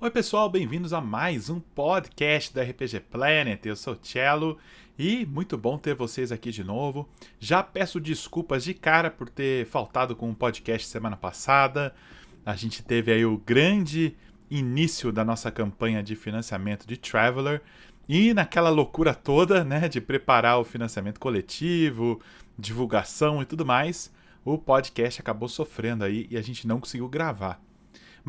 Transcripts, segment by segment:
Oi pessoal, bem-vindos a mais um podcast da RPG Planet. Eu sou o Cello e muito bom ter vocês aqui de novo. Já peço desculpas de cara por ter faltado com o podcast semana passada. A gente teve aí o grande início da nossa campanha de financiamento de Traveler e naquela loucura toda, né, de preparar o financiamento coletivo, divulgação e tudo mais, o podcast acabou sofrendo aí e a gente não conseguiu gravar.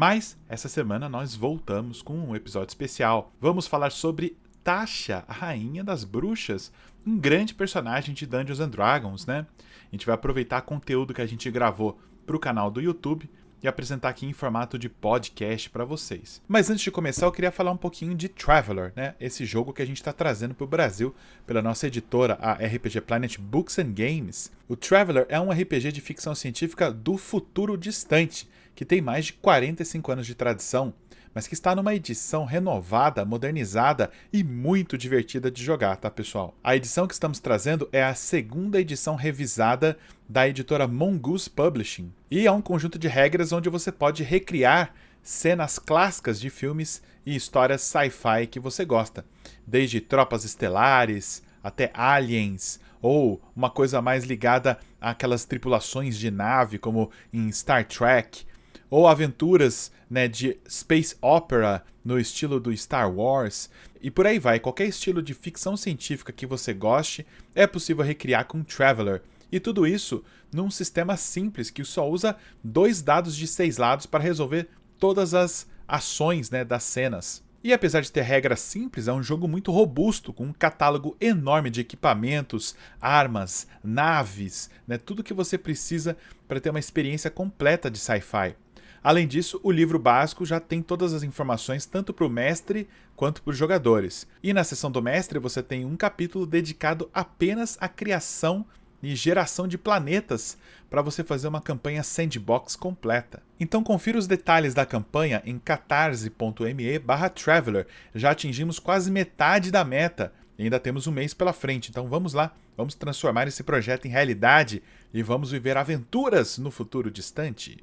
Mas, essa semana nós voltamos com um episódio especial. Vamos falar sobre Tasha, a Rainha das Bruxas, um grande personagem de Dungeons & Dragons, né? A gente vai aproveitar conteúdo que a gente gravou para o canal do YouTube e apresentar aqui em formato de podcast para vocês. Mas antes de começar, eu queria falar um pouquinho de Traveler, né? Esse jogo que a gente está trazendo para o Brasil pela nossa editora, a RPG Planet Books and Games. O Traveler é um RPG de ficção científica do futuro distante, que tem mais de 45 anos de tradição, mas que está numa edição renovada, modernizada e muito divertida de jogar, tá, pessoal? A edição que estamos trazendo é a segunda edição revisada da editora Mongoose Publishing, e é um conjunto de regras onde você pode recriar cenas clássicas de filmes e histórias sci-fi que você gosta, desde tropas estelares até aliens, ou uma coisa mais ligada àquelas tripulações de nave, como em Star Trek, ou aventuras, né, de space opera no estilo do Star Wars, e por aí vai. Qualquer estilo de ficção científica que você goste é possível recriar com Traveler, e tudo isso num sistema simples que só usa 2 dados de 6 lados para resolver todas as ações, né, das cenas. E apesar de ter regras simples, é um jogo muito robusto, com um catálogo enorme de equipamentos, armas, naves, né, tudo que você precisa para ter uma experiência completa de sci-fi. Além disso, o livro básico já tem todas as informações tanto para o mestre quanto para os jogadores. E na seção do mestre você tem um capítulo dedicado apenas à criação e geração de planetas para você fazer uma campanha sandbox completa. Então confira os detalhes da campanha em catarse.me/traveler. Já atingimos quase metade da meta e ainda temos um mês pela frente. Então vamos lá, vamos transformar esse projeto em realidade e vamos viver aventuras no futuro distante.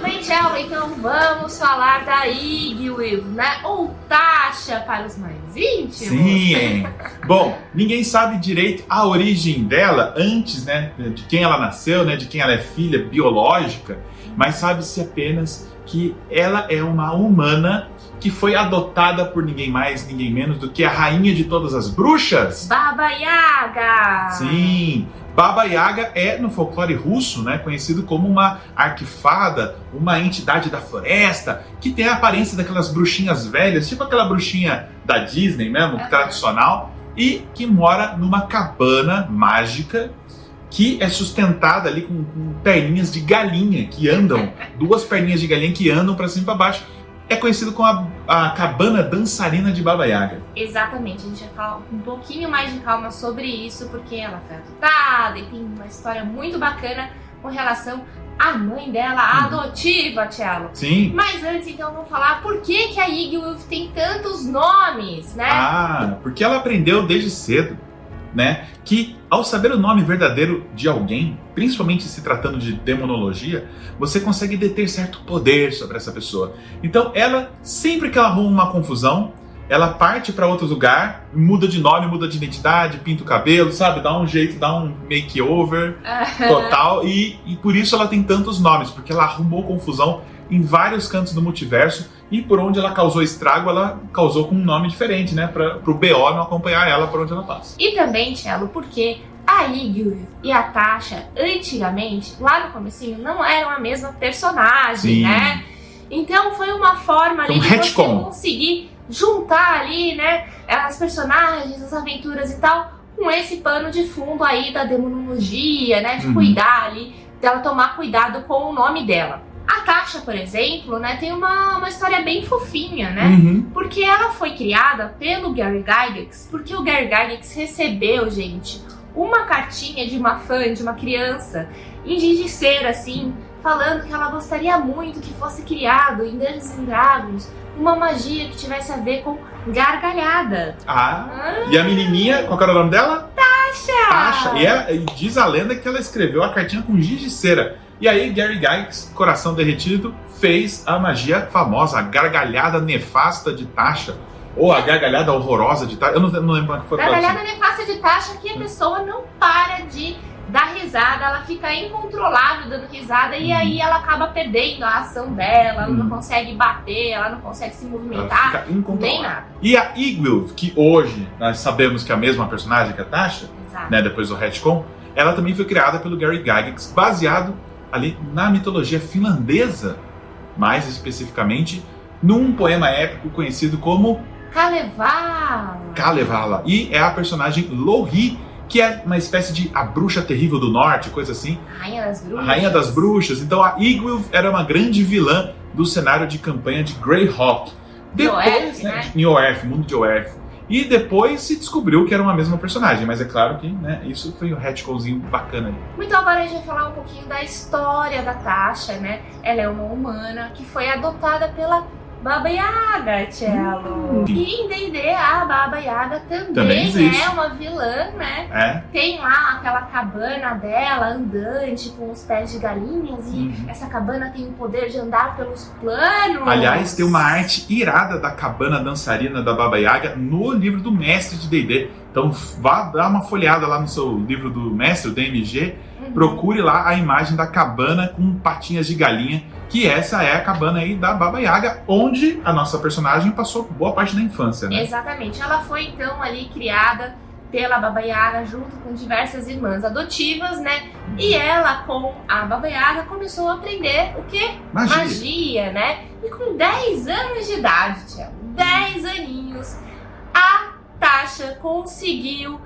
Bem, tchau, então vamos falar da Igwilf, né? Ou Tasha para os mais íntimos. Sim! Bom, ninguém sabe direito a origem dela antes, né? De quem ela nasceu, né? De quem ela é filha biológica, mas sabe-se apenas que ela é uma humana que foi adotada por ninguém mais, ninguém menos do que a rainha de todas as bruxas. Baba Yaga! Sim! Baba Yaga é, no folclore russo, né, conhecido como uma arquifada, uma entidade da floresta, que tem a aparência daquelas bruxinhas velhas, tipo aquela bruxinha da Disney mesmo, tradicional, e que mora numa cabana mágica que é sustentada ali com perninhas de galinha que andam, 2 perninhas de galinha que andam para cima e para baixo. É conhecido como a cabana dançarina de Baba Yaga. Exatamente, a gente vai falar um pouquinho mais de calma sobre isso, porque ela foi adotada e tem uma história muito bacana com relação à mãe dela, a adotiva, Cello. Sim. Mas antes, então, vamos falar por que a Igwilf tem tantos nomes, né? Ah, porque ela aprendeu desde cedo, né, que ao saber o nome verdadeiro de alguém, principalmente se tratando de demonologia, você consegue deter certo poder sobre essa pessoa. Então ela, sempre que ela arruma uma confusão, ela parte para outro lugar, muda de nome, muda de identidade, pinta o cabelo, sabe, dá um jeito, dá um makeover total, e por isso ela tem tantos nomes, porque ela arrumou confusão em vários cantos do multiverso, e por onde ela causou estrago, ela causou com um nome diferente, né? Pro BO não acompanhar ela por onde ela passa. E também, Cello, porque a Igwilf e a Tasha, antigamente, lá no comecinho, não eram a mesma personagem, né? Então foi uma forma ali de você conseguir juntar ali, né, as personagens, as aventuras e tal, com esse pano de fundo aí da demonologia, né? De cuidar ali, dela tomar cuidado com o nome dela. A Tasha, por exemplo, né, tem uma história bem fofinha, né? Porque ela foi criada pelo Gary Gygax, porque o Gary Gygax recebeu, gente, uma cartinha de uma fã, de uma criança, em giz de cera, assim, falando que ela gostaria muito que fosse criado em Dungeons & Dragons uma magia que tivesse a ver com gargalhada. E a menininha, qual era o nome dela? Tasha! E diz a lenda que ela escreveu a cartinha com giz de cera. E aí Gary Gygax, coração derretido, fez a magia famosa, a gargalhada nefasta de Tasha. Ou a gargalhada horrorosa de Tasha. Eu não lembro que foi a gargalhada nefasta de Tasha, que a pessoa não para de dar risada, ela fica incontrolável dando risada e aí ela acaba perdendo a ação dela, ela não consegue bater, ela não consegue se movimentar, nem nada. E a Igwilf, que hoje nós sabemos que é a mesma personagem que a Tasha, né, depois do retcon, ela também foi criada pelo Gary Gygax, baseado ali na mitologia finlandesa, mais especificamente num poema épico conhecido como Kalevala. E é a personagem Louhi, que é uma espécie de a bruxa terrível do norte, coisa assim. Rainha das bruxas. Então a Igwilf era uma grande vilã do cenário de campanha de Greyhawk. Depois, em Oerth, mundo de Oerth. E depois se descobriu que era uma mesma personagem, mas é claro que, né, isso foi um retconzinho bacana aí. Então agora a gente vai falar um pouquinho da história da Tasha, né? Ela é uma humana que foi adotada pela Baba Yaga, Cello. E em D&D a Baba Yaga também é uma vilã, né? Tem lá aquela cabana dela andante com os pés de galinhas e essa cabana tem o poder de andar pelos planos. Aliás, tem uma arte irada da cabana dançarina da Baba Yaga no livro do mestre de D&D. Então vá dar uma folheada lá no seu livro do mestre, o DMG, procure lá a imagem da cabana com patinhas de galinha, que essa é a cabana aí da Baba Yaga, onde a nossa personagem passou boa parte da infância, né? Exatamente. Ela foi então ali criada pela Baba Yaga junto com diversas irmãs adotivas, né? E ela com a Baba Yaga começou a aprender o quê? Magia, né? E com 10 anos de idade, 10 aninhos, a Tasha conseguiu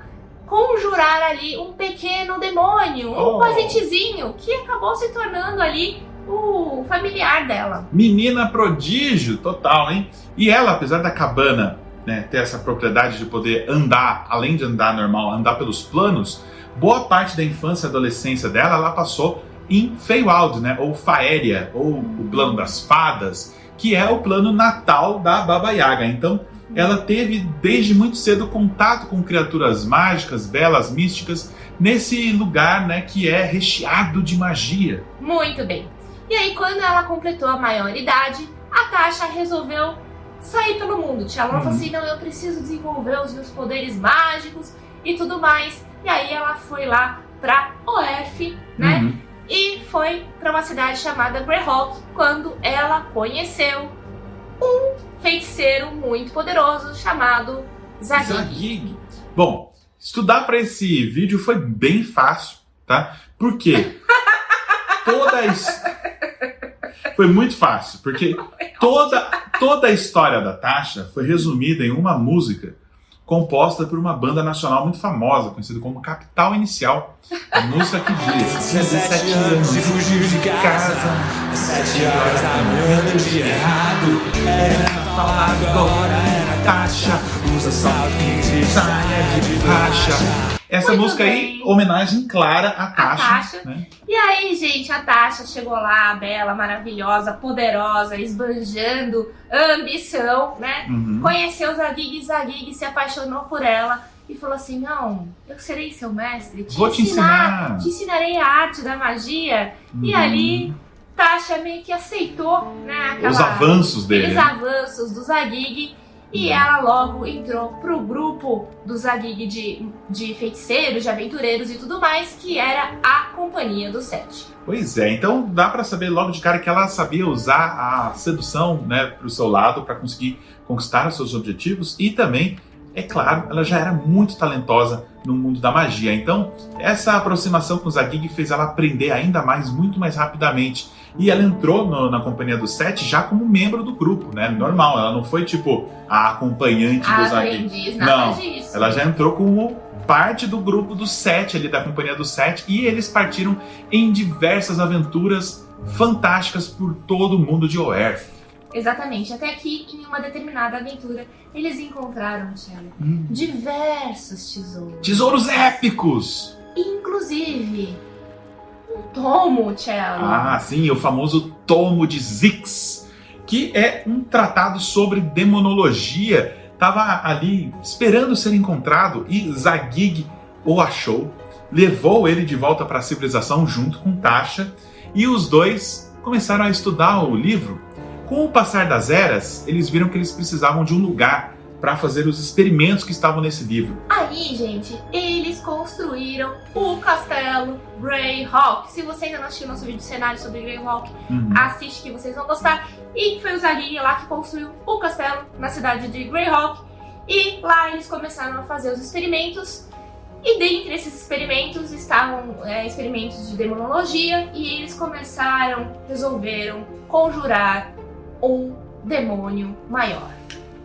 conjurar ali um pequeno demônio, um pazentezinho, que acabou se tornando ali o familiar dela. Menina prodígio total, hein? E ela, apesar da cabana, né, ter essa propriedade de poder andar, além de andar normal, andar pelos planos, boa parte da infância e adolescência dela, ela passou em Feywild, né? Ou Faéria, ou o plano das fadas, que é o plano natal da Baba Yaga. Então, ela teve desde muito cedo contato com criaturas mágicas, belas, místicas, nesse lugar, né, que é recheado de magia. Muito bem. E aí, quando ela completou a maioridade, a Tasha resolveu sair pelo mundo. Ela falou assim, não, eu preciso desenvolver os meus poderes mágicos e tudo mais. E aí ela foi lá pra Oerth, né? E foi pra uma cidade chamada Greyhawk, quando ela conheceu um feiticeiro muito poderoso chamado Zagig. Bom, estudar para esse vídeo foi bem fácil, tá? Por quê? Foi muito fácil, porque toda a história da Tasha foi resumida em uma música composta por uma banda nacional muito famosa, conhecida como Capital Inicial. A música que diz: 17 anos e fugiu de casa, 7 horas da manhã, deu dia errado. Era falado agora, era Tasha, usa salto, saia de borracha. Essa muito música bem. Aí, homenagem clara à Tasha. Né? E aí, gente, a Tasha chegou lá, bela, maravilhosa, poderosa, esbanjando ambição, né? Conheceu Zagig, Zagig se apaixonou por ela e falou assim, não, eu serei seu mestre, vou te ensinar. Te ensinarei a arte da magia. E ali, Tasha meio que aceitou, né? Os avanços dele. Os avanços do Zagig. E ela logo entrou pro grupo do Zagig de feiticeiros, de aventureiros e tudo mais, que era a Companhia do Sete. Pois é, então dá pra saber logo de cara que ela sabia usar a sedução, né, pro seu lado para conseguir conquistar os seus objetivos e também, é claro, ela já era muito talentosa no mundo da magia. Então, essa aproximação com o Zagig fez ela aprender ainda mais, muito mais rapidamente. E ela entrou na Companhia do Sete já como membro do grupo, né? Normal, ela não foi tipo a acompanhante do Zagig. Não, disso. Ela já entrou como parte do grupo do Sete ali, da Companhia do Sete, e eles partiram em diversas aventuras fantásticas por todo o mundo de Oerth. Exatamente, até que em uma determinada aventura eles encontraram, Cello, diversos tesouros. Tesouros épicos! Inclusive um tomo, Cello. Ah, sim, o famoso tomo de Zyx. que é um tratado sobre demonologia. Estava ali esperando ser encontrado e Zadig o achou, levou ele de volta para a civilização junto com Tasha e os dois começaram a estudar o livro. Com o passar das eras, eles viram que eles precisavam de um lugar para fazer os experimentos que estavam nesse livro. Aí, gente, eles construíram o castelo Greyhawk. Se você ainda não assistiu nosso vídeo de cenário sobre Greyhawk, assiste que vocês vão gostar. E foi o Zadig lá que construiu o castelo na cidade de Greyhawk. E lá eles começaram a fazer os experimentos. E dentre esses experimentos estavam experimentos de demonologia. E eles resolveram conjurar um demônio maior.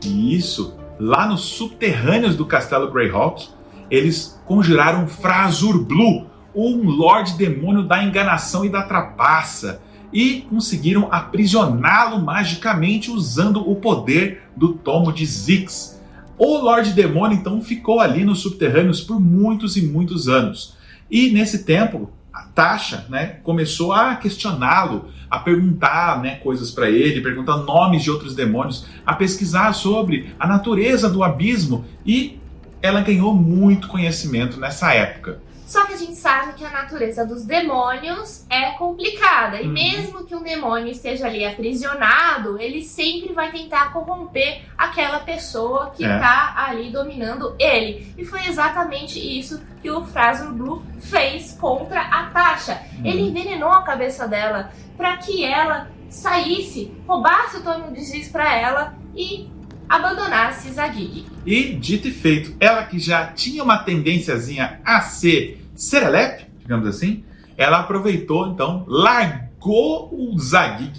Isso. Lá nos subterrâneos do castelo Greyhawk, eles conjuraram Frazur-Blue, um Lorde Demônio da enganação e da trapaça, e conseguiram aprisioná-lo magicamente usando o poder do Tomo de Zyxx. O Lorde Demônio então ficou ali nos subterrâneos por muitos e muitos anos. E nesse tempo, a Tasha, começou a questioná-lo, a perguntar coisas para ele, perguntar nomes de outros demônios, a pesquisar sobre a natureza do abismo, e ela ganhou muito conhecimento nessa época. Só que a gente sabe que a natureza dos demônios é complicada. E mesmo que um demônio esteja ali aprisionado, ele sempre vai tentar corromper aquela pessoa que está ali dominando ele. E foi exatamente isso que o Frazur-Blue fez contra a Tasha. Ele envenenou a cabeça dela para que ela saísse, roubasse o Tomo de Zyxx para ela e abandonasse Zadig. E dito e feito, ela que já tinha uma tendênciazinha a ser serelepe, digamos assim, ela aproveitou, então, largou o Zadig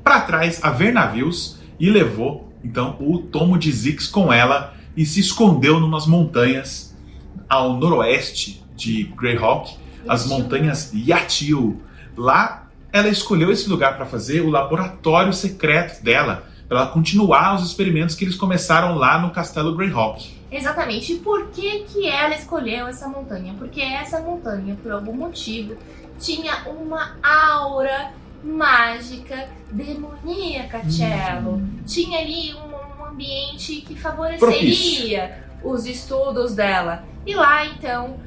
para trás a ver navios e levou, então, o Tomo de Zyxx com ela e se escondeu numas montanhas ao noroeste de Greyhawk, as montanhas Yatil. Lá, ela escolheu esse lugar para fazer o laboratório secreto dela, para ela continuar os experimentos que eles começaram lá no castelo Greyhawk. Exatamente. E por que ela escolheu essa montanha? Porque essa montanha, por algum motivo, tinha uma aura mágica, demoníaca, Cello. Tinha ali um ambiente que favoreceria os estudos dela. E lá, então,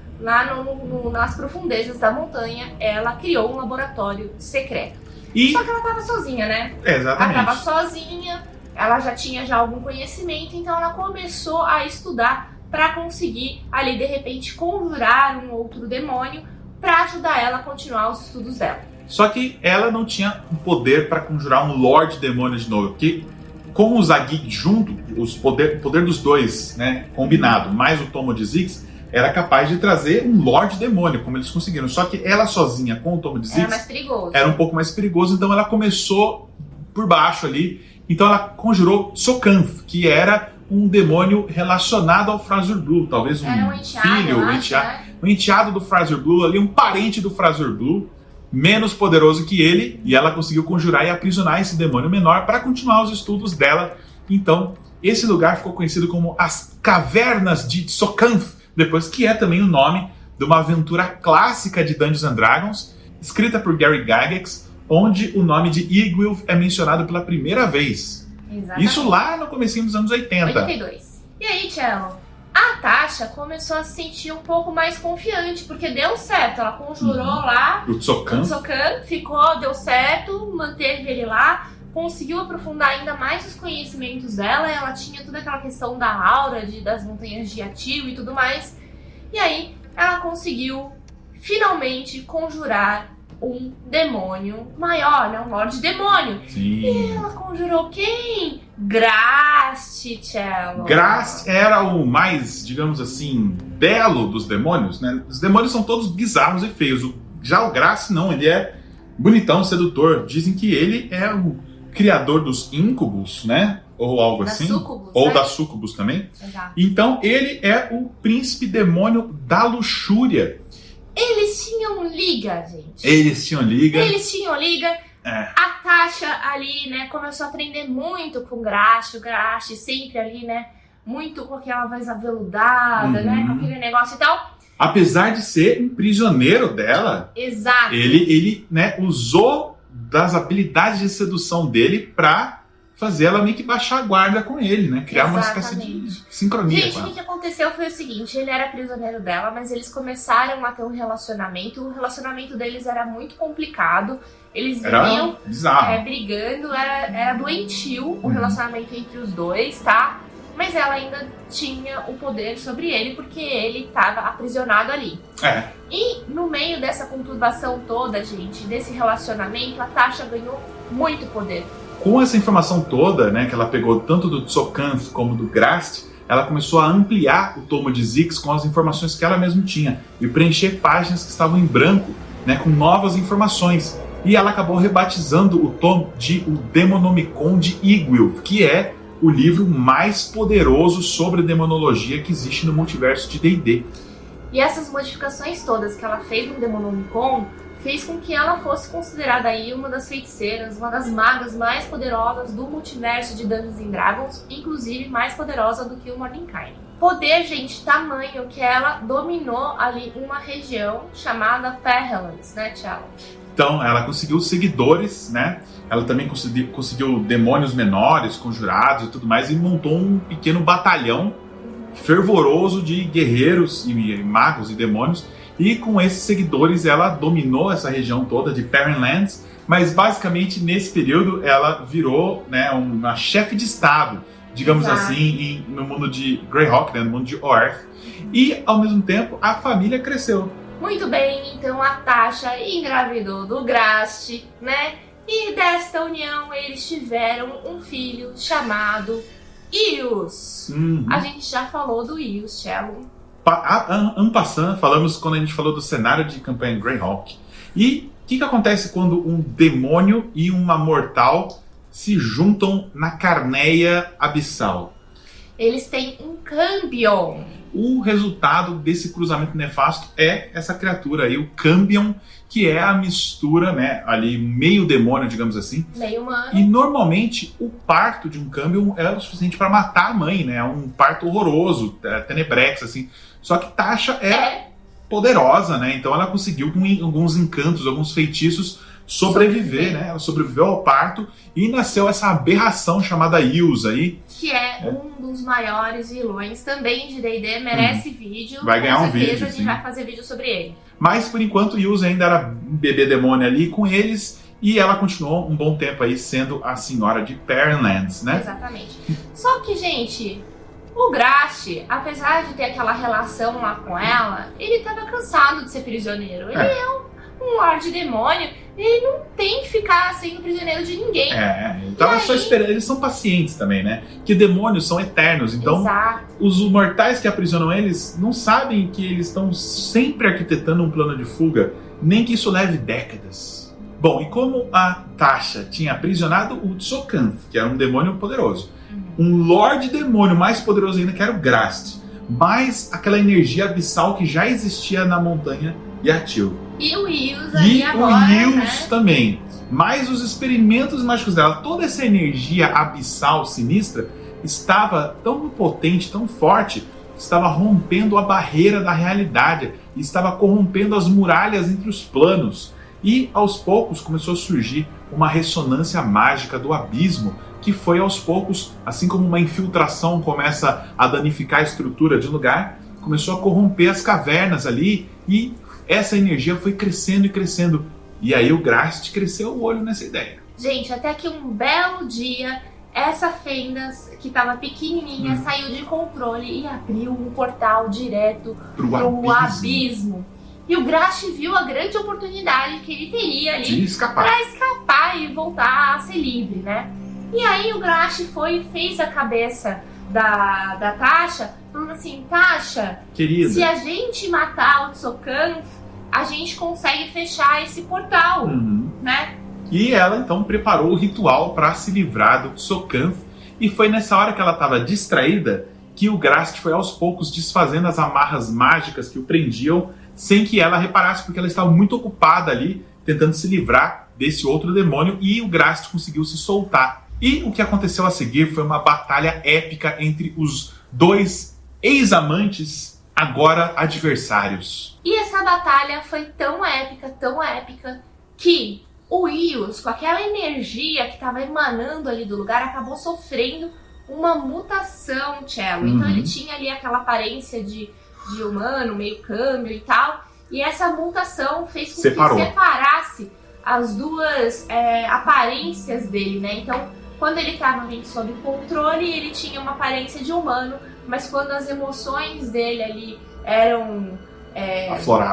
nas profundezas da montanha, ela criou um laboratório secreto. Só que ela estava sozinha, né? Exatamente. Ela estava sozinha, ela já tinha algum conhecimento, então ela começou a estudar para conseguir ali, de repente, conjurar um outro demônio para ajudar ela a continuar os estudos dela. Só que ela não tinha o poder para conjurar um Lorde Demônio de novo, porque com o Zadig junto, o poder dos dois, combinado, mais o Tomo de Zyxx, era capaz de trazer um Lorde Demônio, como eles conseguiram. Só que ela sozinha, com o Tomo de Zyxx, era mais perigoso. Era um pouco mais perigoso, então ela começou por baixo ali. Então ela conjurou Sokanth, que era um demônio relacionado ao Frazur-Blue, talvez um filho, um enteado do Frazur-Blue, ali um parente do Frazur-Blue, menos poderoso que ele, e ela conseguiu conjurar e aprisionar esse demônio menor para continuar os estudos dela. Então, esse lugar ficou conhecido como as Cavernas de Sokanth, depois que é também o nome de uma aventura clássica de Dungeons & Dragons, escrita por Gary Gygax, onde o nome de Igwilf é mencionado pela primeira vez. Exatamente. Isso lá no comecinho dos anos 80. 82. E aí, Cello, a Tasha começou a se sentir um pouco mais confiante, porque deu certo. Ela conjurou lá o Tsokan, deu certo, manteve ele lá, conseguiu aprofundar ainda mais os conhecimentos dela. Ela tinha toda aquela questão da aura, das montanhas de Yatil e tudo mais. E aí, ela conseguiu finalmente conjurar um demônio maior, um Lorde Demônio. Sim. E ela conjurou quem? Grast, Cello. Grast era o mais, digamos assim, belo dos demônios, Os demônios são todos bizarros e feios. Já o Grast não, ele é bonitão, sedutor. Dizem que ele é o criador dos íncubos, Ou algo assim. Sucubus, ou da Sucubus também. Exato. Então ele é o príncipe demônio da luxúria. Eles tinham liga, gente. Eles tinham liga. A Tasha ali, começou a aprender muito com o Grast sempre ali, muito com aquela voz aveludada, com aquele negócio e tal. Apesar de ser um prisioneiro dela, Exato. ele usou das habilidades de sedução dele pra fazer ela meio que baixar a guarda com ele, né? Criar uma espécie de sincronia. Gente, o que aconteceu foi o seguinte, ele era prisioneiro dela, mas eles começaram a ter um relacionamento, o relacionamento deles era muito complicado, eles viviam brigando, era doentio o relacionamento entre os dois, tá? Mas ela ainda tinha o poder sobre ele, porque ele estava aprisionado ali. E no meio dessa conturbação toda, gente, desse relacionamento, a Tasha ganhou muito poder. Com essa informação toda, né, que ela pegou tanto do Tsokanth como do Grast, ela começou a ampliar o tomo de Zyxx com as informações que ela mesma tinha e preencher páginas que estavam em branco, né, com novas informações. E ela acabou rebatizando o tomo de O Demonomicon de Igwilf, que é o livro mais poderoso sobre demonologia que existe no multiverso de D&D. E essas modificações todas que ela fez no Demonomicon fez com que ela fosse considerada aí uma das feiticeiras, uma das magas mais poderosas do multiverso de Dungeons & Dragons, inclusive mais poderosa do que o Mordenkainen. Poder, gente, tamanho que ela dominou ali uma região chamada Perrellands, né, Tchau? Então, ela conseguiu seguidores, né? Ela também conseguiu demônios menores, conjurados e tudo mais, e montou um pequeno batalhão fervoroso de guerreiros e magos e demônios. E com esses seguidores ela dominou essa região toda de Perrellands, mas basicamente nesse período ela virou, né, uma chefe de estado, digamos assim, no mundo de Greyhawk, né, no mundo de Oerth. E ao mesmo tempo a família cresceu. Muito bem, então a Tasha engravidou do Grast, né? E desta união eles tiveram um filho chamado Ius. A gente já falou do Ius, Cello. En passant, falamos quando a gente falou do cenário de campanha Greyhawk. E o que acontece quando um demônio e uma mortal se juntam na Carneia Abissal? Eles têm um Cambion. O resultado desse cruzamento nefasto é essa criatura aí, o Cambion, que é a mistura, né, ali meio demônio, digamos assim. Meio humano. E normalmente o parto de um Cambion é o suficiente para matar a mãe, né? É um parto horroroso, tenebrex, assim. Só que Tasha é poderosa, né? Então ela conseguiu com alguns encantos, alguns feitiços sobreviver, né? Ela sobreviveu ao parto e nasceu essa aberração chamada Ius aí. Que é um dos maiores vilões também de D&D, merece vídeo. Vai ganhar um vídeo, a gente vai fazer vídeo sobre ele. Mas por enquanto Ius ainda era um bebê demônio ali com eles e ela continuou um bom tempo aí sendo a senhora de Perrellands, né? Exatamente. Só que, gente, o Grast, apesar de ter aquela relação lá com ela, ele tava cansado de ser prisioneiro. Ele é um Lorde Demônio, ele não tem que ficar sendo prisioneiro de ninguém. Ele tava só esperando, eles são pacientes também, né? Que demônios são eternos, então os mortais que aprisionam eles não sabem que eles estão sempre arquitetando um plano de fuga, nem que isso leve décadas. Bom, e como a Tasha tinha aprisionado o Tsokanth, que era um demônio poderoso, um Lorde Demônio mais poderoso ainda, que era o Grast, mais aquela energia abissal que já existia na montanha Yatil. E o Ius aí agora, o Ius, né? também. Mas os experimentos mágicos dela, toda essa energia abissal sinistra estava tão potente, tão forte, estava rompendo a barreira da realidade, estava corrompendo as muralhas entre os planos. E aos poucos começou a surgir uma ressonância mágica do abismo, que foi aos poucos, assim como uma infiltração começa a danificar a estrutura de um lugar, começou a corromper as cavernas ali e essa energia foi crescendo e crescendo. E aí o Grast cresceu o olho nessa ideia. Gente, até que um belo dia, essa fenda que estava pequenininha saiu de controle e abriu um portal direto pro abismo. E o Grast viu a grande oportunidade que ele teria ali de escapar. Pra escapar e voltar a ser livre, né? E aí o Grast foi e fez a cabeça da Tasha, falando assim, Tasha, querida, se a gente matar o Tsokanth, a gente consegue fechar esse portal, né? E ela então preparou o ritual para se livrar do Tsokanth, e foi nessa hora que ela estava distraída que o Grast foi aos poucos desfazendo as amarras mágicas que o prendiam, sem que ela reparasse, porque ela estava muito ocupada ali, tentando se livrar desse outro demônio, e o Grast conseguiu se soltar. E o que aconteceu a seguir foi uma batalha épica entre os dois ex-amantes, agora adversários. E essa batalha foi tão épica, que o Eos, com aquela energia que estava emanando ali do lugar, acabou sofrendo uma mutação, Cello. Então ele tinha ali aquela aparência de humano, meio câmbio e tal, e essa mutação fez com que separasse as duas aparências dele, né? Então, quando ele estava ali sob controle, ele tinha uma aparência de humano, mas quando as emoções dele ali eram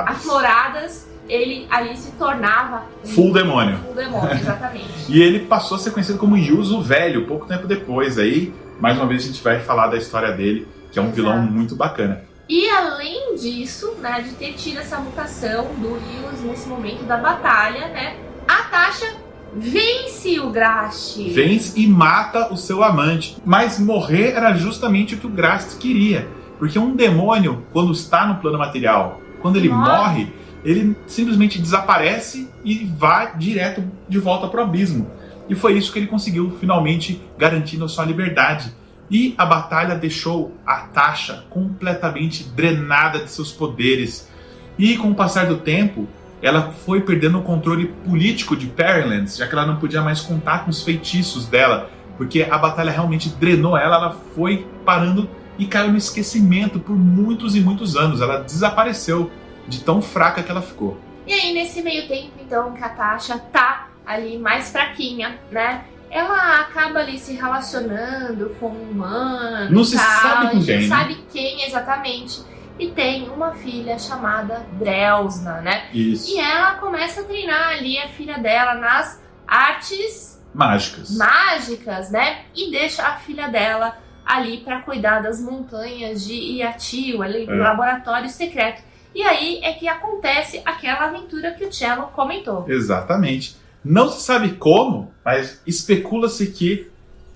afloradas, ele ali se tornava full demônio. Full demônio, exatamente. E ele passou a ser conhecido como Eos o Velho, pouco tempo depois. Aí, mais uma vez, a gente vai falar da história dele, que é um vilão muito bacana. E além disso, né, de ter tido essa mutação do Eos nesse momento da batalha, né, a Tasha vence o Grast. Vence e mata o seu amante. Mas morrer era justamente o que o Grast queria. Porque um demônio, quando está no plano material, quando ele morre, ele simplesmente desaparece e vai direto de volta para o abismo. E foi isso que ele conseguiu, finalmente, garantindo a sua liberdade. E a batalha deixou a Tasha completamente drenada de seus poderes. E com o passar do tempo, ela foi perdendo o controle político de Perilance, já que ela não podia mais contar com os feitiços dela, porque a batalha realmente drenou ela, ela foi parando e caiu no esquecimento por muitos e muitos anos. Ela desapareceu de tão fraca que ela ficou. E aí, nesse meio tempo, então, que a Tasha tá ali mais fraquinha, né? Ela acaba ali se relacionando com um humano. Não se sabe com quem, não sabe quem exatamente. E tem uma filha chamada Drelsna, né? Isso. E ela começa a treinar ali a filha dela nas artes mágicas, né? E deixa a filha dela ali para cuidar das montanhas de Yatil, ali do laboratório secreto. E aí é que acontece aquela aventura que o Cello comentou. Exatamente. Não se sabe como, mas especula-se que,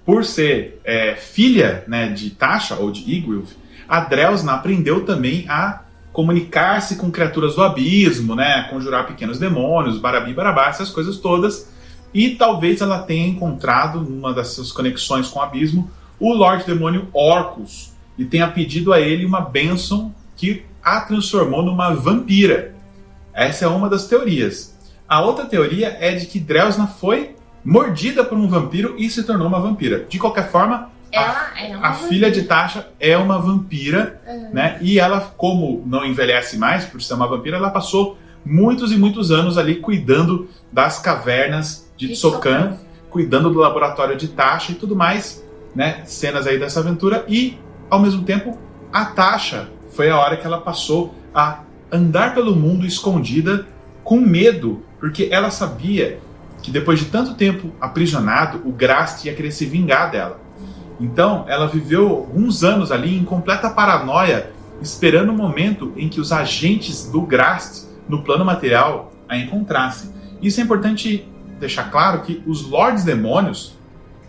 por ser filha, né, de Tasha ou de Igwilf, a Drelsna aprendeu também a comunicar-se com criaturas do abismo, né, conjurar pequenos demônios, barabi barabá, essas coisas todas. E talvez ela tenha encontrado, numa das suas conexões com o abismo, o Lorde Demônio Orcus, e tenha pedido a ele uma bênção que a transformou numa vampira. Essa é uma das teorias. A outra teoria é de que Drelsna foi mordida por um vampiro e se tornou uma vampira. De qualquer forma, a filha de Tasha é uma vampira, né? E ela, como não envelhece mais por ser uma vampira, ela passou muitos e muitos anos ali cuidando das cavernas de Tsokan, cuidando do laboratório de Tasha e tudo mais, né? Cenas aí dessa aventura. E, ao mesmo tempo, a Tasha foi a hora que ela passou a andar pelo mundo escondida com medo, porque ela sabia que depois de tanto tempo aprisionado, o Grast ia querer se vingar dela. Então, ela viveu alguns anos ali em completa paranoia, esperando o momento em que os agentes do Grast, no plano material, a encontrassem. Isso é importante deixar claro que os Lordes Demônios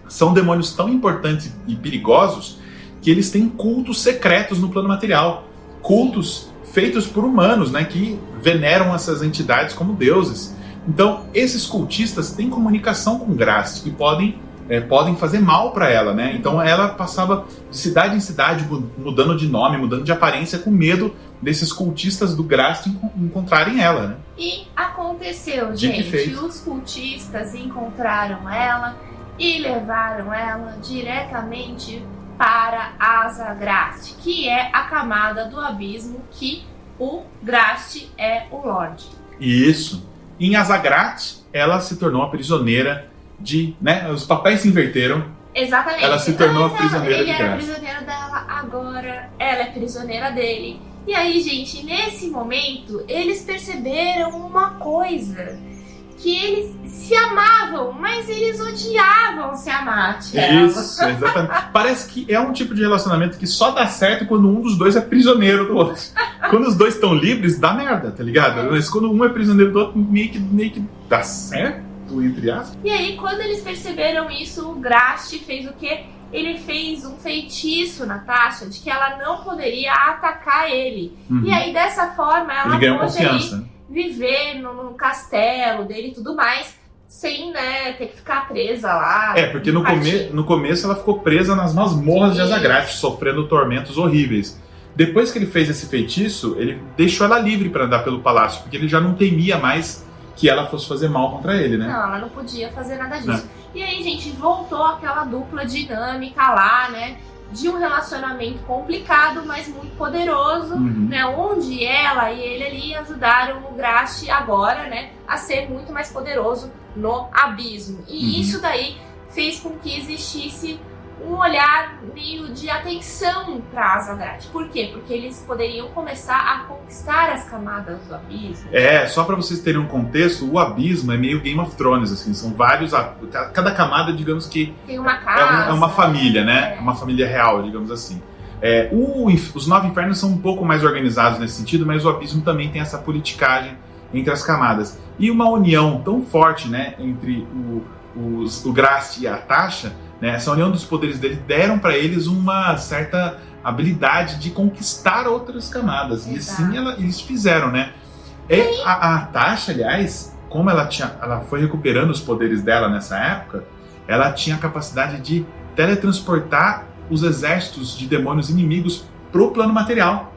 são demônios tão importantes e perigosos que eles têm cultos secretos no plano material. Cultos feitos por humanos, né, que veneram essas entidades como deuses. Então, esses cultistas têm comunicação com Grast e podem fazer mal para ela, né? Então ela passava de cidade em cidade, mudando de nome, mudando de aparência, com medo desses cultistas do Grast encontrarem ela, né? E aconteceu, gente. Os cultistas encontraram ela e levaram ela diretamente para Azagrast, que é a camada do abismo que o Grast é o Lorde. Isso. Em Azagrast, ela se tornou a prisioneira né, os papéis se inverteram. Exatamente. Ela se tornou a prisioneira de Grast. Ele era prisioneiro dela, agora ela é prisioneira dele. E aí, gente, nesse momento, eles perceberam uma coisa. Que eles se amavam, mas eles odiavam se amar. Isso, exatamente. Parece que é um tipo de relacionamento que só dá certo quando um dos dois é prisioneiro do outro. Quando os dois estão livres, dá merda, tá ligado? Mas quando um é prisioneiro do outro, meio que dá certo. Entre aspas. E aí, quando eles perceberam isso, o Grast fez o quê? Ele fez um feitiço na Tasha de que ela não poderia atacar ele. E aí, dessa forma, ela pôde viver no castelo dele e tudo mais, sem, né, ter que ficar presa lá. Porque no começo ela ficou presa nas masmorras de Azagrast, sofrendo tormentos horríveis. Depois que ele fez esse feitiço, ele deixou ela livre para andar pelo palácio, porque ele já não temia mais que ela fosse fazer mal contra ele, né? Não, ela não podia fazer nada disso. E aí, gente, voltou aquela dupla dinâmica lá, né? De um relacionamento complicado, mas muito poderoso, né? Onde ela e ele ali ajudaram o Grast agora, né? A ser muito mais poderoso no abismo. E isso daí fez com que existisse um olhar meio de atenção para Azagrat. Por quê? Porque eles poderiam começar a conquistar as camadas do abismo. Só para vocês terem um contexto, o abismo é meio Game of Thrones, assim, são vários, cada camada, digamos que tem uma casa, é uma família, né? Uma família real, digamos assim. Os 9 infernos são um pouco mais organizados nesse sentido, mas o abismo também tem essa politicagem entre as camadas. E uma união tão forte, né, entre o Grast e a Tasha, né, essa união dos poderes dele deram para eles uma certa habilidade de conquistar outras camadas. Exato. E assim eles fizeram, né? A Tasha, aliás, como ela foi recuperando os poderes dela nessa época, ela tinha a capacidade de teletransportar os exércitos de demônios inimigos pro plano material.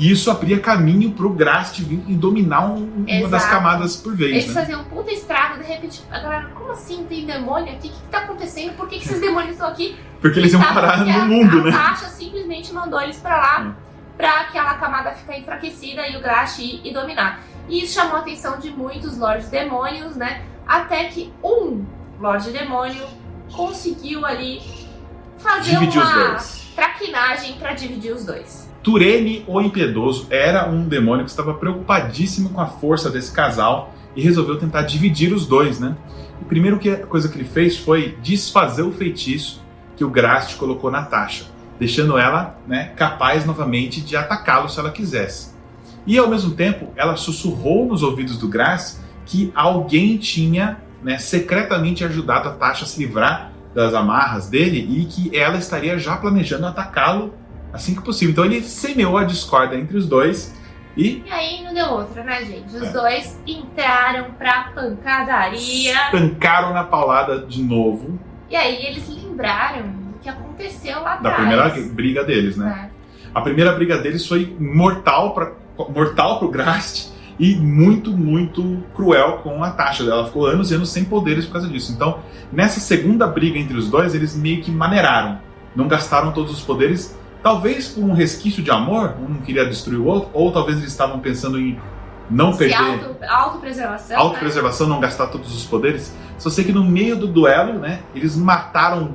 E isso abria caminho pro Grast vir e dominar uma das camadas por vez. Eles faziam um puta estrago, de repente, a galera, como assim tem demônio aqui? O que tá acontecendo? Por que esses demônios estão aqui? Porque eles iam parar no mundo, né? A Tasha simplesmente mandou eles pra lá, pra aquela camada ficar enfraquecida e o Grast ir e dominar. E isso chamou a atenção de muitos Lordes Demônios, né? Até que um Lorde Demônio conseguiu ali fazer uma traquinagem pra dividir os dois. Turene, o Impiedoso, era um demônio que estava preocupadíssimo com a força desse casal e resolveu tentar dividir os dois, né? E primeiro coisa que ele fez foi desfazer o feitiço que o Grast colocou na Tasha, deixando ela, né, capaz novamente de atacá-lo se ela quisesse. E ao mesmo tempo, ela sussurrou nos ouvidos do Grast que alguém tinha, né, secretamente ajudado a Tasha a se livrar das amarras dele e que ela estaria já planejando atacá-lo assim que possível. Então ele semeou a discórdia entre os dois e aí não deu outra, né, gente? Os dois entraram pra pancadaria. Tancaram na paulada de novo. E aí eles lembraram do que aconteceu lá atrás. Da primeira briga deles, né? A primeira briga deles foi mortal pro Grast e muito, muito cruel com a Tasha. Ela ficou anos e anos sem poderes por causa disso. Então, nessa segunda briga entre os dois, eles meio que maneiraram. Não gastaram todos os poderes. Talvez por um resquício de amor, um não queria destruir o outro, ou talvez eles estavam pensando em não perder. Autopreservação. Autopreservação, né? Não gastar todos os poderes. Só sei que no meio do duelo, né, eles mataram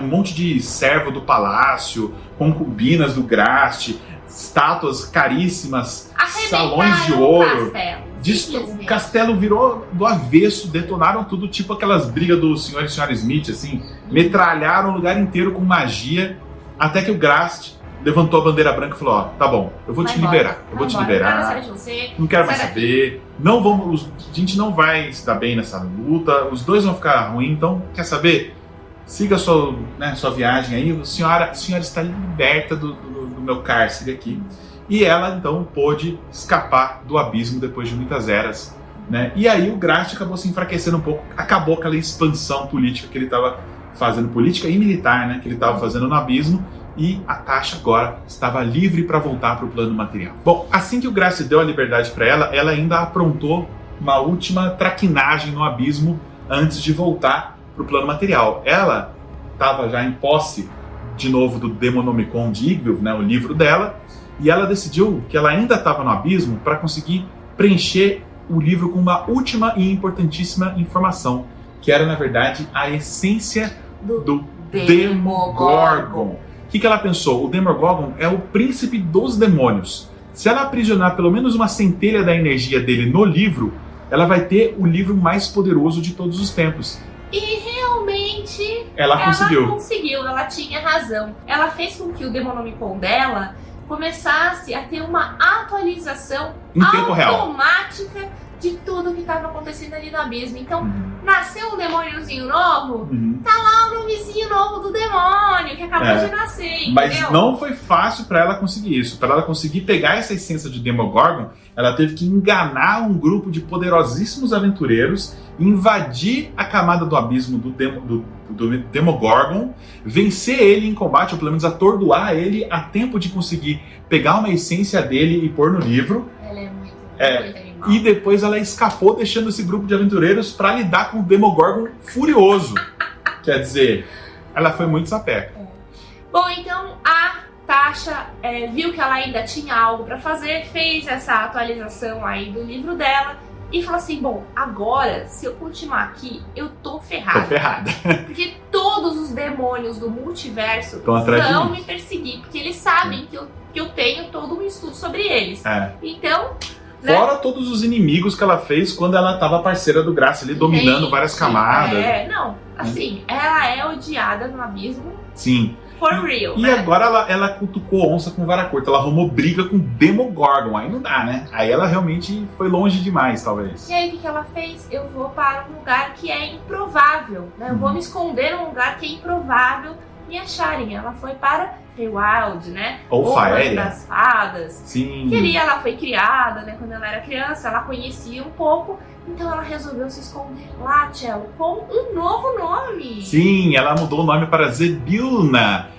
um monte de servo do palácio, concubinas do Grast, estátuas caríssimas, salões de ouro. O castelo virou do avesso, detonaram tudo, tipo aquelas brigas do Sr. e Sra. Smith, assim, metralharam o lugar inteiro com magia. Até que o Grast levantou a bandeira branca e falou: ó, tá bom, eu vou te liberar. Eu vou te liberar. Não quero mais saber. A gente não vai se dar bem nessa luta. Os dois vão ficar ruins. Então, quer saber? Siga a sua viagem aí. A senhora está liberta do meu cárcere aqui. E ela, então, pôde escapar do abismo depois de muitas eras, né? E aí o Grast acabou se enfraquecendo um pouco. Acabou aquela expansão política que ele estava fazendo, política e militar, né, que ele estava fazendo no abismo, e a Tasha agora estava livre para voltar para o plano material. Bom, assim que o Grast deu a liberdade para ela ainda aprontou uma última traquinagem no abismo antes de voltar para o plano material. Ela estava já em posse de novo do Demonomicon de Yggdrasil, né, o livro dela, e ela decidiu que ela ainda estava no abismo para conseguir preencher o livro com uma última e importantíssima informação, que era, na verdade, a essência do Demogorgon. O que ela pensou? O Demogorgon é o príncipe dos demônios. Se ela aprisionar pelo menos uma centelha da energia dele no livro, ela vai ter o livro mais poderoso de todos os tempos. E realmente ela conseguiu, ela tinha razão. Ela fez com que o Demonomicon dela começasse a ter uma atualização em tempo automática de tudo que estava acontecendo ali no abismo. Então, nasceu um demôniozinho novo, tá lá o nomezinho novo do demônio que acabou de nascer, entendeu? Mas não foi fácil para ela conseguir isso. Para ela conseguir pegar essa essência de Demogorgon, ela teve que enganar um grupo de poderosíssimos aventureiros, invadir a camada do abismo do Demogorgon, vencer ele em combate, ou pelo menos atordoar ele a tempo de conseguir pegar uma essência dele e pôr no livro. Ela é muito inteligente. E depois ela escapou, deixando esse grupo de aventureiros para lidar com o Demogorgon furioso. Quer dizer, ela foi muito sapeca. Bom, então a Tasha viu que ela ainda tinha algo para fazer, fez essa atualização aí do livro dela e falou assim, bom, agora, se eu continuar aqui, eu tô ferrada. Tô ferrada. Porque todos os demônios do multiverso vão me perseguir, porque eles sabem que eu tenho todo um estudo sobre eles. Então... Fora todos os inimigos que ela fez quando ela tava parceira do Graça ali, dominando várias camadas. Assim, ela é odiada no abismo. Sim. For real, E agora ela cutucou onça com vara curta, ela arrumou briga com Demogorgon, aí não dá, né? Aí ela realmente foi longe demais, talvez. E aí o que ela fez? Eu vou para um lugar que é improvável, né? Eu vou me esconder num lugar que é improvável me acharem. Ela foi para Feywild, né? Ou Faéria. Das fadas. Sim. Que ali ela foi criada, né? Quando ela era criança, ela conhecia um pouco. Então ela resolveu se esconder lá, Cello, com um novo nome. Sim, ela mudou o nome para Zebilna.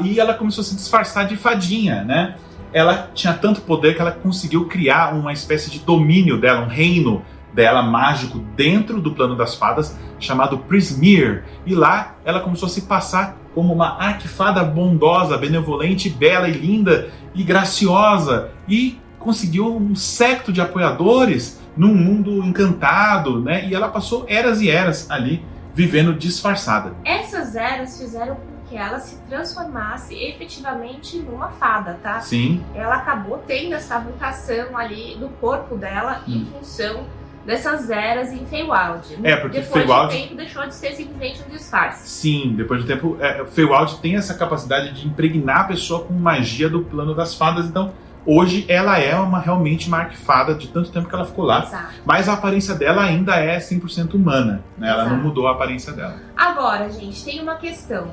E ela começou a se disfarçar de fadinha, né? Ela tinha tanto poder que ela conseguiu criar uma espécie de domínio dela, um reino dela mágico dentro do plano das fadas, chamado Prismeer. E lá ela começou a se passar como uma arquifada bondosa, benevolente, bela e linda e graciosa. E conseguiu um séquito de apoiadores num mundo encantado, né? E ela passou eras e eras ali, vivendo disfarçada. Essas eras fizeram com que ela se transformasse efetivamente numa fada, tá? Sim. Ela acabou tendo essa mutação ali do corpo dela em função dessas eras em Feywild. Porque depois Feywild... de tempo deixou de ser simplesmente um disfarce. Sim, depois do tempo, Feywild tem essa capacidade de impregnar a pessoa com magia do plano das fadas, então hoje ela é realmente uma arquifada de tanto tempo que ela ficou lá. Exato. Mas a aparência dela ainda é 100% humana, né? Ela não mudou a aparência dela. Agora, gente, tem uma questão.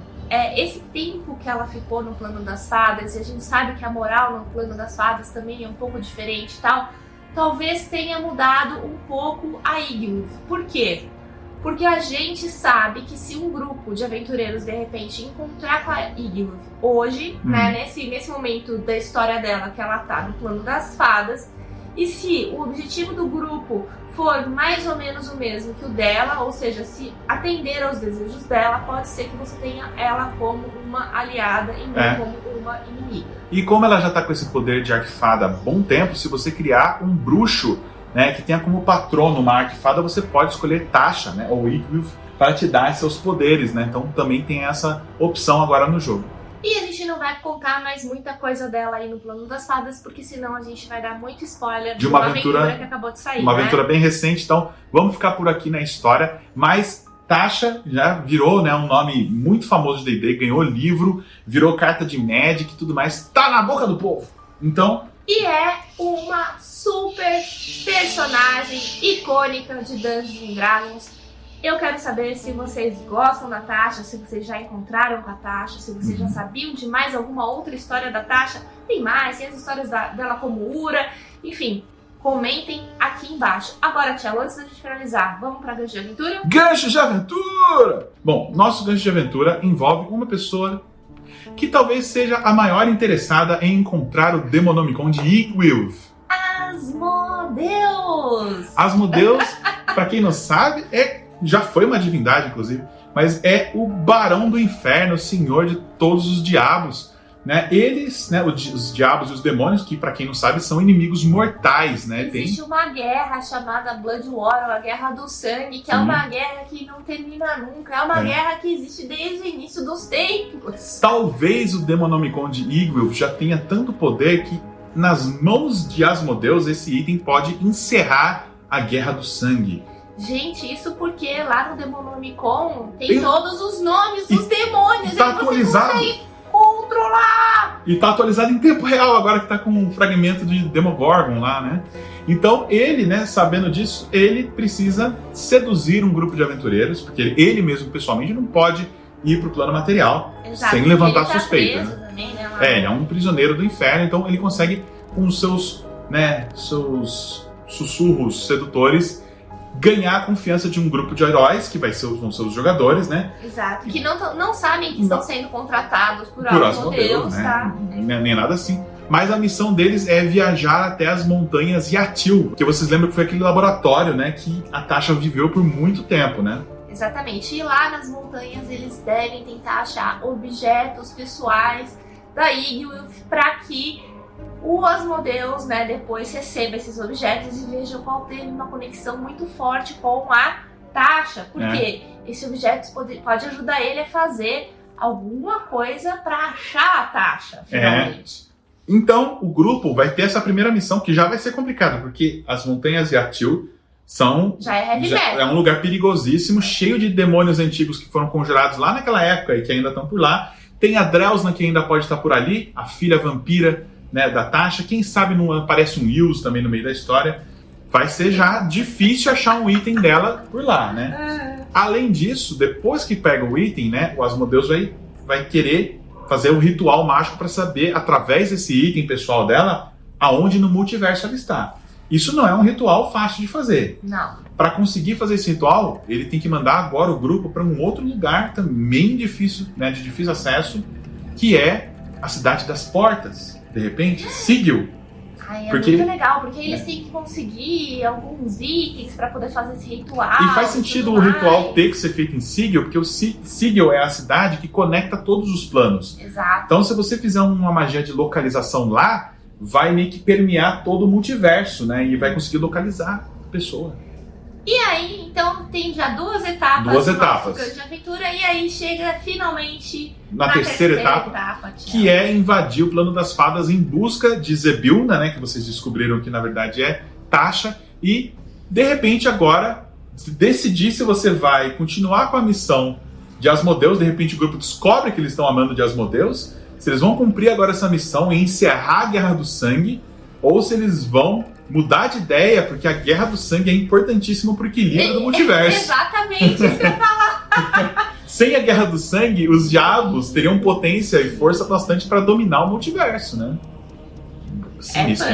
Esse tempo que ela ficou no plano das fadas, e a gente sabe que a moral no plano das fadas também é um pouco diferente e tal, talvez tenha mudado um pouco a Ygritte. Por quê? Porque a gente sabe que se um grupo de aventureiros de repente encontrar com a Ygritte hoje, né, nesse momento da história dela, que ela tá no plano das fadas, e se o objetivo do grupo for mais ou menos o mesmo que o dela, ou seja, se atender aos desejos dela, pode ser que você tenha ela como uma aliada e não como uma inimiga. E como ela já tá com esse poder de arquifada há bom tempo, se você criar um bruxo, né, que tenha como patrono uma arquifada, você pode escolher Tasha, né, ou Ygritte, para te dar seus poderes, né? Então também tem essa opção agora no jogo. E a gente não vai contar mais muita coisa dela aí no plano das fadas, porque senão a gente vai dar muito spoiler de uma aventura que acabou de sair. Uma aventura bem recente, então vamos ficar por aqui na história. Mas Tasha já virou, né, um nome muito famoso de D&D, ganhou livro, virou carta de Magic e tudo mais, tá na boca do povo. Então... E é uma super personagem icônica de Dungeons & Dragons. Eu quero saber se vocês gostam da Tasha, se vocês já encontraram com a Tasha, se vocês já sabiam de mais alguma outra história da Tasha. Tem mais, tem as histórias dela como Ura, enfim, comentem aqui embaixo. Agora, Cello, antes da gente finalizar, vamos para Gancho de Aventura? Gancho de Aventura! Bom, nosso Gancho de Aventura envolve uma pessoa que talvez seja a maior interessada em encontrar o Demonomicon de Ygritte. Asmodeus! Asmodeus, para quem não sabe, já foi uma divindade, inclusive, mas é o Barão do Inferno, o Senhor de todos os diabos, né? Eles, né, os diabos e os demônios, que para quem não sabe, são inimigos mortais, né? Existe uma guerra chamada Blood War, a Guerra do Sangue, que é uma guerra que não termina nunca, é uma guerra que existe desde o início dos tempos. Talvez o Demonomicon de Ygritte já tenha tanto poder que nas mãos de Asmodeus esse item pode encerrar a Guerra do Sangue. Gente, isso porque lá no Demonomicon tem todos os nomes dos demônios. Tá atualizado. Você consegue controlar. E tá atualizado em tempo real agora que tá com um fragmento de Demogorgon lá, né? Então ele, né, sabendo disso, ele precisa seduzir um grupo de aventureiros, porque ele mesmo pessoalmente não pode ir pro plano material. Exato, sem levantar ele tá suspeita. Preso também, né, ele é um prisioneiro do inferno, então ele consegue com os seus sussurros sedutores ganhar a confiança de um grupo de heróis, que vão ser os jogadores, né? Exato, que não sabem que estão sendo contratados por Asmodeus, né? tá? Nem nada assim. Mas a missão deles é viajar até as montanhas Yatil, porque vocês lembram que foi aquele laboratório, né, que a Tasha viveu por muito tempo, né? Exatamente. E lá nas montanhas eles devem tentar achar objetos pessoais da Igwilf para que o Asmodeus, né, depois receba esses objetos e veja qual teve uma conexão muito forte com a Tasha. Porque esse objeto pode ajudar ele a fazer alguma coisa para achar a Tasha, finalmente. Então, o grupo vai ter essa primeira missão que já vai ser complicada, porque as montanhas Yatil já é heavy metal. É um lugar perigosíssimo, cheio de demônios antigos que foram congelados lá naquela época e que ainda estão por lá. Tem a Drelsna que ainda pode estar por ali, a filha vampira, né, da Tasha. Quem sabe não aparece um Yus também no meio da história. Vai ser já difícil achar um item dela por lá, né? Além disso, depois que pega o item, né, o Asmodeus vai querer fazer o ritual mágico para saber, através desse item pessoal dela, aonde no multiverso ela está. Isso não é um ritual fácil de fazer. Não. Para conseguir fazer esse ritual, ele tem que mandar agora o grupo para um outro lugar também difícil, né, de difícil acesso, que é a Cidade das Portas. De repente, Sigil. Ai, é muito legal, porque eles têm que conseguir alguns itens para poder fazer esse ritual. E faz sentido o ritual ter que ser feito em Sigil, porque o Sigil é a cidade que conecta todos os planos. Exato. Então, se você fizer uma magia de localização lá, vai meio que permear todo o multiverso, né? E vai conseguir localizar a pessoa. E aí, então, tem já duas etapas. Duas etapas. De aventura, e aí chega finalmente na terceira etapa que é invadir o plano das fadas em busca de Zebilna, né? Que vocês descobriram que na verdade é Tasha. E, de repente, agora, decidir se você vai continuar com a missão de Asmodeus. De repente, o grupo descobre que eles estão amando de Asmodeus. Se eles vão cumprir agora essa missão e encerrar a Guerra do Sangue, ou se eles vão mudar de ideia, porque a Guerra do Sangue é importantíssima para o equilíbrio do multiverso. Exatamente isso que eu ia falar. Sem a Guerra do Sangue, os diabos teriam potência e força bastante para dominar o multiverso, né? Sinistro.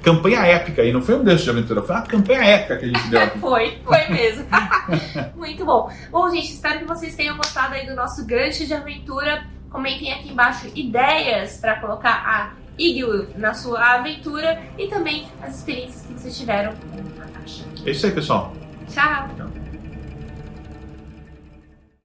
Campanha épica, e não foi um deixo de aventura, foi uma campanha épica que a gente deu. Foi mesmo. Muito bom. Bom, gente, espero que vocês tenham gostado aí do nosso gancho de aventura. Comentem aqui embaixo ideias para colocar a Igwilf na sua aventura e também as experiências que vocês tiveram com a Tasha. É isso aí, pessoal. Tchau! Tchau.